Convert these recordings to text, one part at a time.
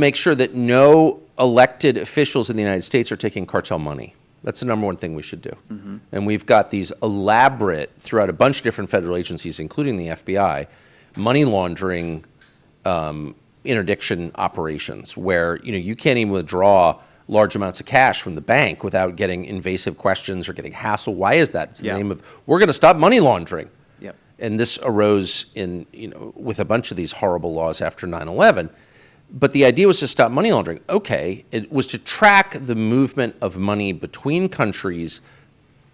make sure that no elected officials in the United States are taking cartel money. That's the number one thing we should do. Mm-hmm. And we've got these elaborate, throughout a bunch of different federal agencies, including the FBI, money laundering interdiction operations where you can't even withdraw large amounts of cash from the bank without getting invasive questions or getting hassled. Why is that? It's the name of, we're going to stop money laundering. Yep. And this arose in, with a bunch of these horrible laws after 9/11. But the idea was to stop money laundering. Okay, it was to track the movement of money between countries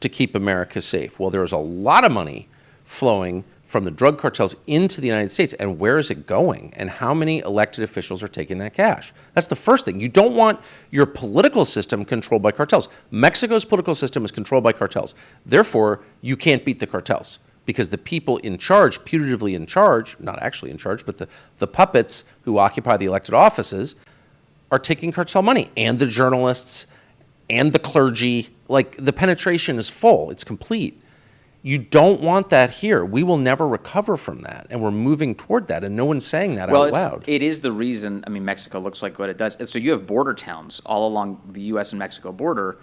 to keep America safe. Well, there was a lot of money flowing from the drug cartels into the United States, and where is it going? And how many elected officials are taking that cash? That's the first thing. You don't want your political system controlled by cartels. Mexico's political system is controlled by cartels. Therefore, you can't beat the cartels because the people in charge, putatively in charge, not actually in charge, but the puppets who occupy the elected offices are taking cartel money, and the journalists and the clergy. Like, the penetration is full. It's complete. You don't want that here. We will never recover from that, and we're moving toward that, and no one's saying that out loud. It is the reason, Mexico looks like what it does. So you have border towns all along the U.S. and Mexico border,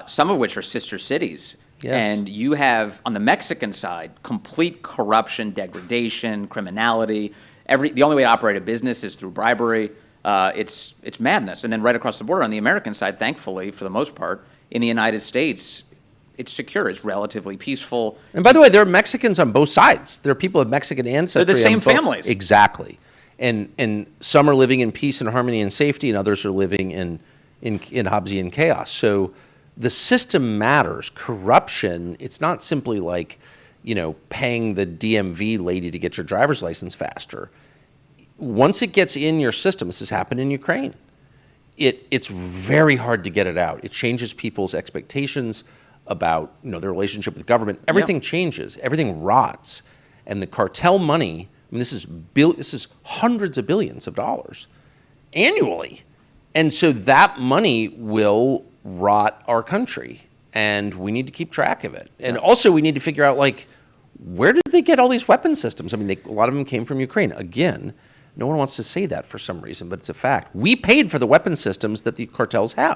some of which are sister cities. Yes. And you have, on the Mexican side, complete corruption, degradation, criminality. The only way to operate a business is through bribery. It's madness. And then right across the border on the American side, thankfully, for the most part, in the United States, it's secure. It's relatively peaceful. And by the way, there are Mexicans on both sides. There are people of Mexican ancestry. They're the same families. Exactly. And some are living in peace and harmony and safety, and others are living in Hobbesian chaos. So the system matters. Corruption, it's not simply like, paying the DMV lady to get your driver's license faster. Once it gets in your system, this has happened in Ukraine, it's very hard to get it out. It changes people's expectations about their relationship with government. Everything changes. Everything rots. And the cartel money, this is hundreds of billions of dollars annually. And so that money will rot our country, and we need to keep track of it. And also we need to figure out, where did they get all these weapon systems? A lot of them came from Ukraine. Again, no one wants to say that for some reason, but it's a fact. We paid for the weapon systems that the cartels have.